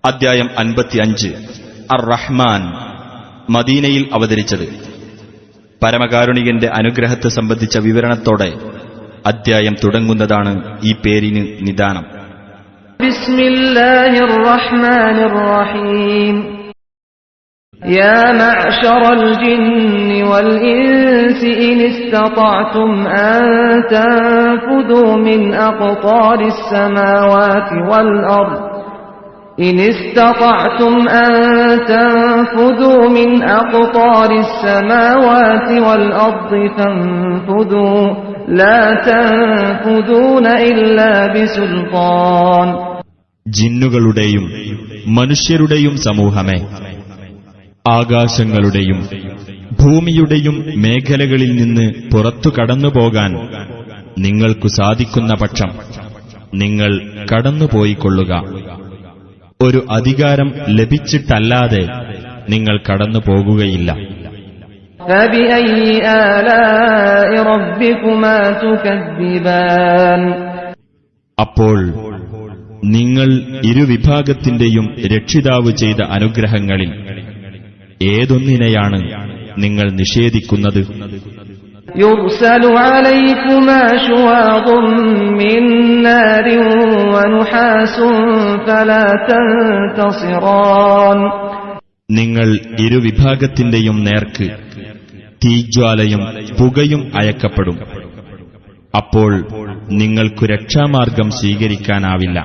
അദ്ധ്യായം 55 അർ-റഹ്മാൻ മദീനയിൽ അവതരിച്ചത്. പരമകാരുണികന്റെ അനുഗ്രഹത്തെ സംബന്ധിച്ച വിവരണത്തോടെ അദ്ധ്യായം തുടങ്ങുന്നതാണ് ഈ പേരിന് നിദാനം. ബിസ്മില്ലാഹിർ റഹ്മാനിർ റഹീം. യാ മഅ്ശറൽ ജിന്നി വൽ ഇൻസി ഇൻ ഇസ്തതഅതും അൻ തൻഫുദൂ മിൻ അഖ്താരിസ് സമാവാതി വൽ അർദ് إن استطعتم أن تنفذوا من أقطار السماوات والأرض فانفذوا لا تنفذون إلا بسلطان. ജിന്നുകളുടെയും മനുഷ്യരുടെയും സമൂഹമേ, ആകാശങ്ങളുടെയും ഭൂമിയുടെയും മേഖലകളിൽ നിന്ന് പുറത്തു കടന്നുപോകാൻ നിങ്ങൾക്കു സാധിക്കുന്ന പക്ഷം നിങ്ങൾ കടന്നുപോയിക്കൊള്ളുക. ഒരു അധികാരം ലഭിച്ചിട്ടല്ലാതെ നിങ്ങൾ കടന്നു പോകുകയില്ല. അപ്പോൾ നിങ്ങൾ ഇരുവിഭാഗത്തിന്റെയും രക്ഷിതാവ് ചെയ്ത അനുഗ്രഹങ്ങളിൽ ഏതൊന്നിനെയാണ് നിങ്ങൾ നിഷേധിക്കുന്നത്? يرسل عليكما شواظ من نار ونحاس فلا تنتصران. നിങ്ങൾ ഇരുവിഭാഗത്തിന്റെയും നേർക്ക് തീജ്വാലയും പുകയും അയക്കപ്പെടും. അപ്പോൾ നിങ്ങൾക്കു രക്ഷാമാർഗം സ്വീകരിക്കാനാവില്ല.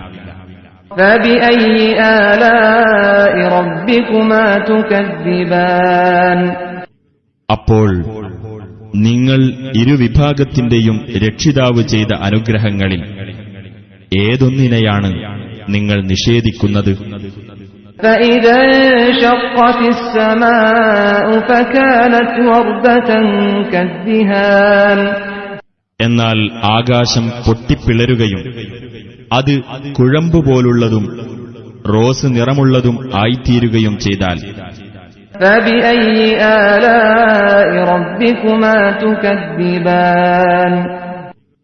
فبأي آلاء ربكما تكذبان. അപ്പോൾ നിങ്ങൾ ഇരുവിഭാഗത്തിന്റെയും രക്ഷിതാവ് ചെയ്ത അനുഗ്രഹങ്ങളിൽ ഏതൊന്നിനെയാണ് നിങ്ങൾ നിഷേധിക്കുന്നത്? എന്നാൽ ആകാശം പൊട്ടിപ്പിളരുകയും അത് കുഴമ്പുപോലുള്ളതും റോസ് നിറമുള്ളതും ആയിത്തീരുകയും ചെയ്താൽ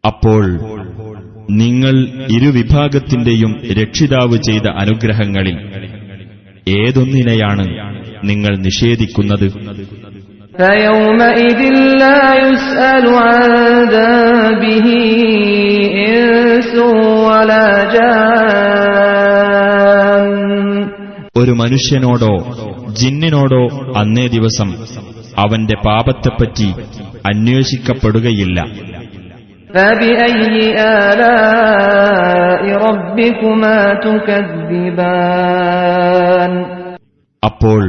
അപ്പോൾ നിങ്ങൾ ഇരുവിഭാഗത്തിന്റെയും രക്ഷിതാവ് ചെയ്ത അനുഗ്രഹങ്ങളിൽ ഏതൊന്നിനെയാണ് നിങ്ങൾ നിഷേധിക്കുന്നത്? ഒരു മനുഷ്യനോടോ ജിന്നിനോടോ അന്നേ ദിവസം അവന്റെ പാപത്തെപ്പറ്റി അന്വേഷിക്കപ്പെടുകയില്ല. അപ്പോൾ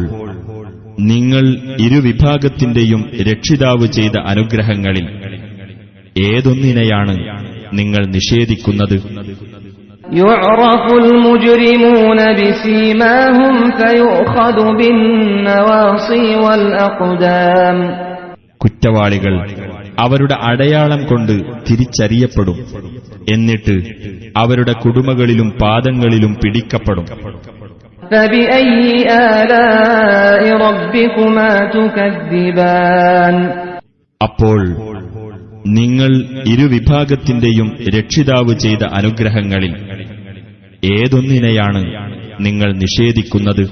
നിങ്ങൾ ഇരുവിഭാഗത്തിന്റെയും രക്ഷിതാവ് ചെയ്ത അനുഗ്രഹങ്ങളിൽ ഏതൊന്നിനെയാണ് നിങ്ങൾ നിഷേധിക്കുന്നത്? يعرف المجرمون بسيماهم فيؤخذ بالنواصي والأقدام. കുറ്റവാളികൾ അവരുടെ അടയാളം കൊണ്ട് തിരിച്ചറിയപ്പെടും. എന്നിട്ട് അവരുടെ കുടുമകളിലും പാദങ്ങളിലും പിടിക്കപ്പെടും. فبأي آلاء ربكما تكذبان. അപ്പോൾ നിങ്ങൾ ഇരുവിഭാഗത്തിന്റെയും രക്ഷിതാവ് ചെയ്ത അനുഗ്രഹങ്ങളിൽ ഏതൊന്നിനെയാണ് നിങ്ങൾ നിഷേധിക്കുന്നത്?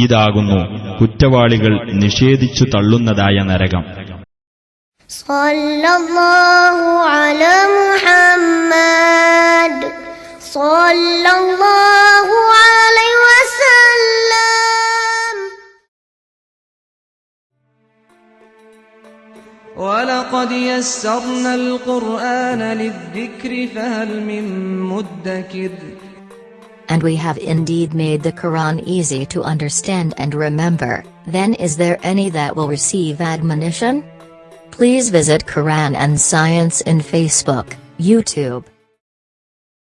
ഇതാകുന്നു കുറ്റവാളികൾ നിഷേധിച്ചു തള്ളുന്നതായ നരകം. സല്ലല്ലാഹു അലാ മുഹമ്മദ് സല്ലല്ലാഹു അലൈഹി വസല്ലം. وَلَقَدْ يَسَّرْنَا الْقُرْآنَ لِلذِّكْرِ فَهَلْ مِن مُّدَّكِرٍ. And we have indeed made the Quran easy to understand and remember, then is there any that will receive admonition? Please visit Quran and Science in Facebook, YouTube,